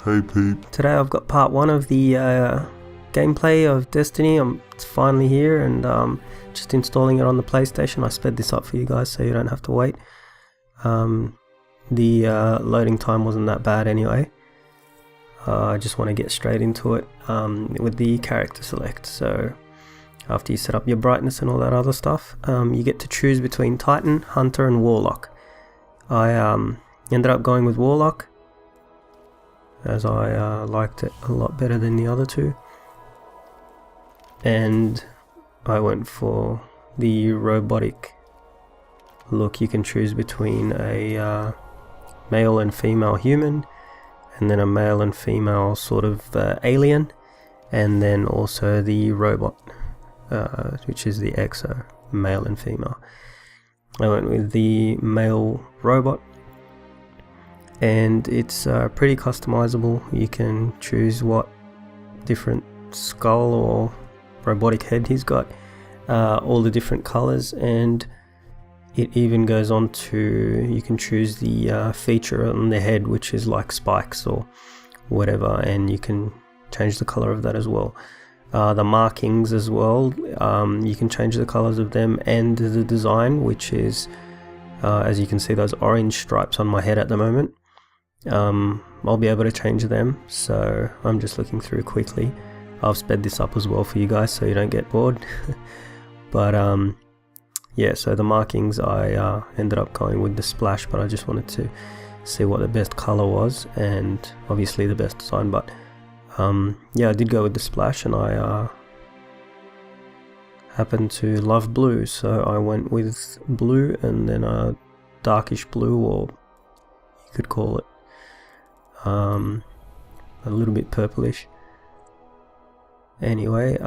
Hey Pete. Today I've got part 1 of the gameplay of Destiny. It's finally here and just installing it on the PlayStation. I sped this up for you guys so you don't have to wait. The loading time wasn't that bad anyway. I just want to get straight into it with the character select. So after you set up your brightness and all that other stuff, you get to choose between Titan, Hunter and Warlock. I ended up going with Warlock, as I liked it a lot better than the other two, and I went for the robotic look. You can choose between a male and female human, and then a male and female sort of alien, and then also the robot, which is the Exo, male and female. I went with the male robot, and it's pretty customizable. You can choose what different skull or robotic head he's got, all the different colors, and it even goes on to, you can choose the feature on the head, which is like spikes or whatever, and you can change the color of that as well. The markings as well, you can change the colors of them, and the design, which is as you can see, those orange stripes on my head at the moment. I'll be able to change them, so I'm just looking through quickly. I've sped this up as well for you guys so you don't get bored. But yeah, so the markings, I ended up going with the splash, but I just wanted to see what the best color was, and obviously the best design. But yeah, I did go with the splash, and I happened to love blue, so I went with blue, and then a darkish blue, or you could call it a little bit purplish. Anyway,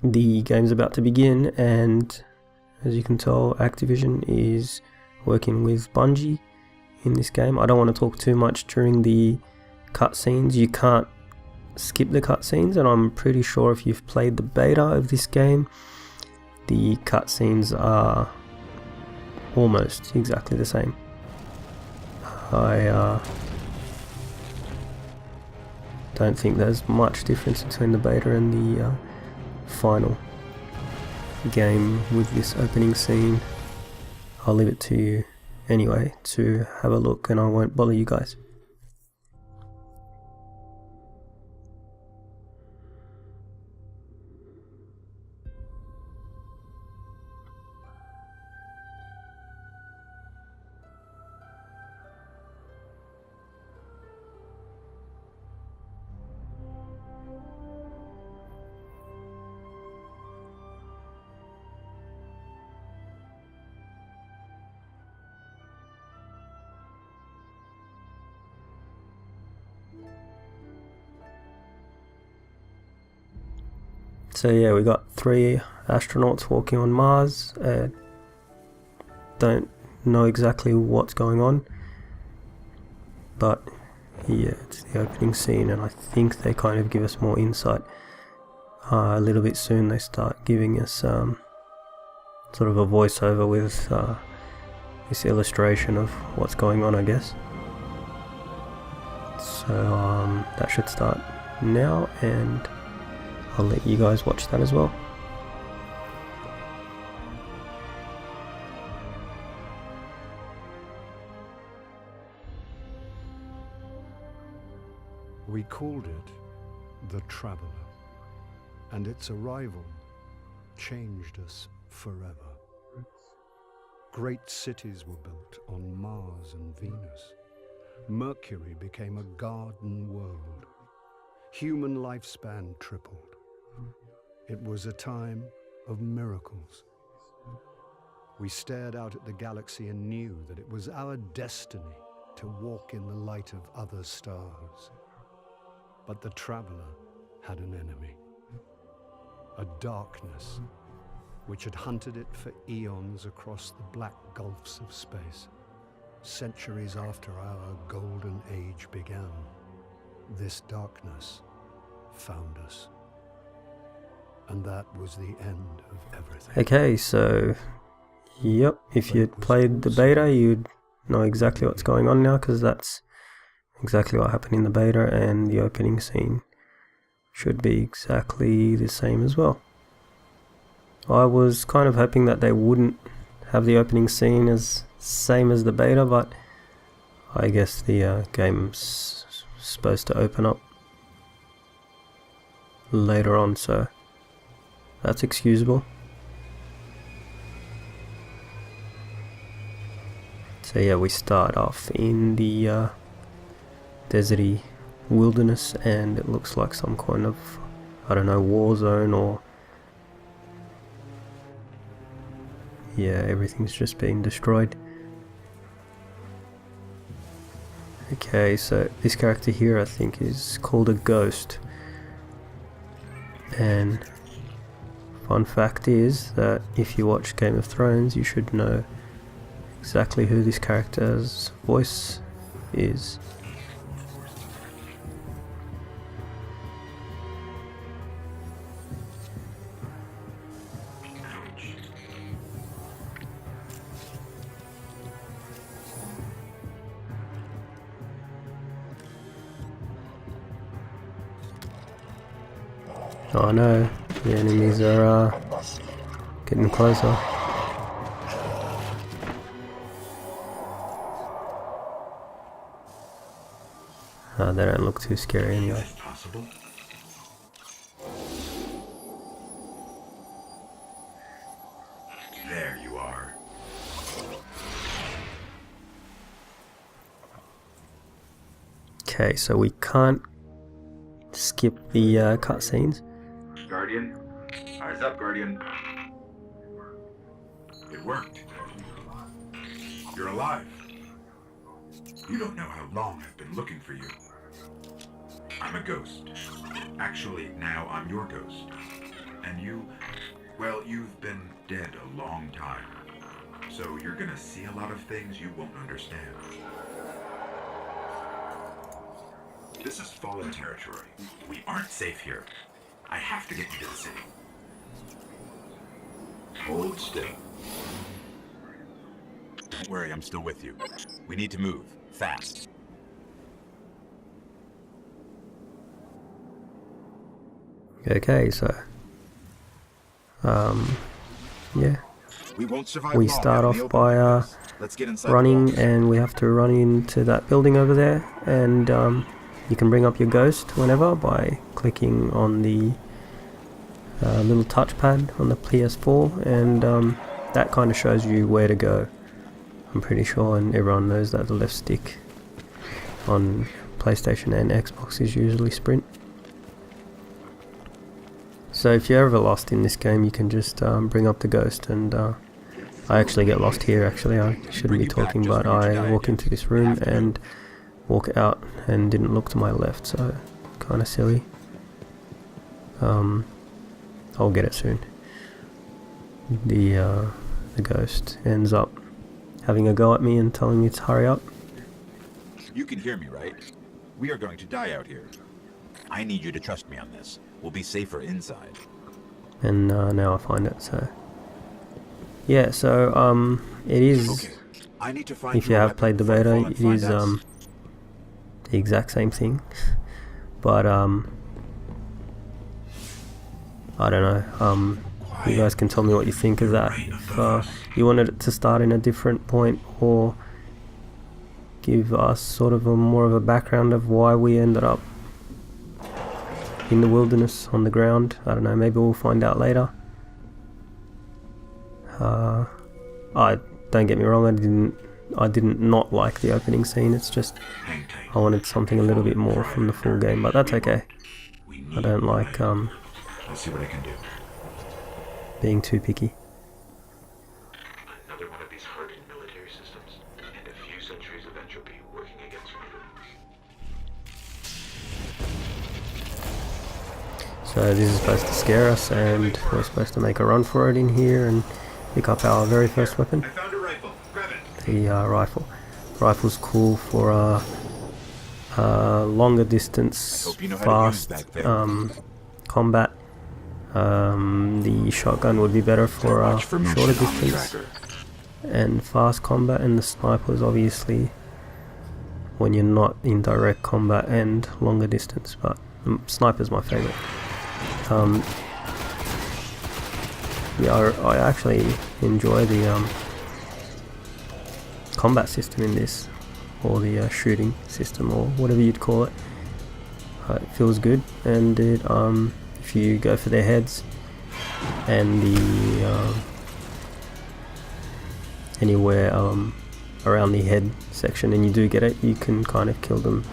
the game's about to begin, and as you can tell, Activision is working with Bungie in this game. I don't want to talk too much during the cutscenes. You can't skip the cutscenes, and I'm pretty sure if you've played the beta of this game, the cutscenes are almost exactly the same. I don't think there's much difference between the beta and the final game with this opening scene. I'll leave it to you anyway to have a look, and I won't bother you guys. So yeah, we got 3 astronauts walking on Mars. Don't know exactly what's going on, but yeah, it's the opening scene, and I think they kind of give us more insight a little bit soon. They start giving us sort of a voiceover with this illustration of what's going on, I guess. So that should start now, and I'll let you guys watch that as well. We called it the Traveler, and its arrival changed us forever. Great cities were built on Mars and Venus. Mercury became a garden world. Human lifespan tripled. It was a time of miracles. We stared out at the galaxy and knew that it was our destiny to walk in the light of other stars. But the Traveler had an enemy, a darkness which had hunted it for eons across the black gulfs of space. Centuries after our golden age began, this darkness found us. And that was the end of everything. Okay, so yep, if you'd played the beta, you'd know exactly what's going on now, because that's exactly what happened in the beta, and the opening scene should be exactly the same as well. I was kind of hoping that they wouldn't have the opening scene as same as the beta, but I guess the game's supposed to open up later on, so that's excusable. So yeah, we start off in the deserty wilderness, and it looks like some kind of, I don't know, war zone, or yeah, everything's just being destroyed. Okay, so this character here I think is called a ghost, and fun fact is that if you watch Game of Thrones you should know exactly who this character's voice is. Oh no, the enemies are getting closer. They don't look too scary anyway. There you are. Okay, so we can't skip the cutscenes. Guardian? Eyes up, Guardian. It worked. You're alive. You don't know how long I've been looking for you. I'm a ghost. Actually, now I'm your ghost. And you, well, you've been dead a long time. So you're gonna see a lot of things you won't understand. This is fallen territory. We aren't safe here. I have to get you to the city. Hold still. Don't worry, I'm still with you. We need to move. Fast. Okay, so yeah, We won't survive we long start out in the off open by like this. Let's get inside the running, walls. and we have to run into that building over there, and you can bring up your ghost whenever by clicking on the little touchpad on the PS4, and that kind of shows you where to go. I'm pretty sure, and everyone knows that the left stick on PlayStation and Xbox is usually sprint. So if you're ever lost in this game, you can just bring up the ghost, and I actually get lost here. Actually, I shouldn't be talking, but I walk into this room and walk out and didn't look to my left, so kind of silly. I'll get it soon. The ghost ends up having a go at me and telling me to hurry up. You can hear me, right? We are going to die out here. I need you to trust me on this. We'll be safer inside. And now I find it, so yeah, so it is, Okay. I need to find if you have played the beta, it is the exact same thing, but I don't know, you guys can tell me what you think of that, if you wanted it to start in a different point, or give us sort of a more of a background of why we ended up in the wilderness on the ground. I don't know, maybe we'll find out later. Don't get me wrong, I didn't not like the opening scene, it's just I wanted something a little bit more from the full game, but that's okay. I don't like I'll see what I can do. being too picky. Another one of these hardened military systems, and a few centuries of entropy working against me. So this is supposed to scare us, and we're supposed to make a run for it in here and pick up our very first weapon, I found a rifle. Grab it. the rifle. Rifle's cool for longer distance, hope you know how to use fast that thing. combat. The shotgun would be better for Watch for motion shorter on the distance tracker. and fast combat, and the sniper is obviously when you're not in direct combat and longer distance, but sniper's my favorite. Yeah, I actually enjoy the combat system in this, or the shooting system, or whatever you'd call it. It feels good, and it, if you go for their heads and the anywhere around the head section, and you do get it, you can kind of kill them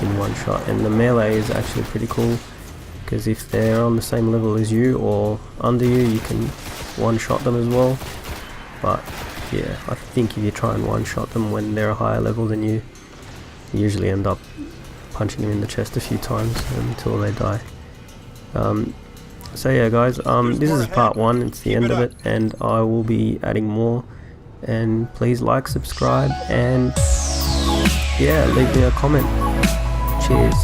in one shot. And the melee is actually pretty cool, because if they're on the same level as you or under you, you can one-shot them as well. But yeah, I think if you try and one-shot them when they're a higher level than you usually end up punching them in the chest a few times until they die. So yeah guys, this is part 1, it's the end of it, and I will be adding more. And please like, subscribe, and yeah, leave me a comment. Cheers.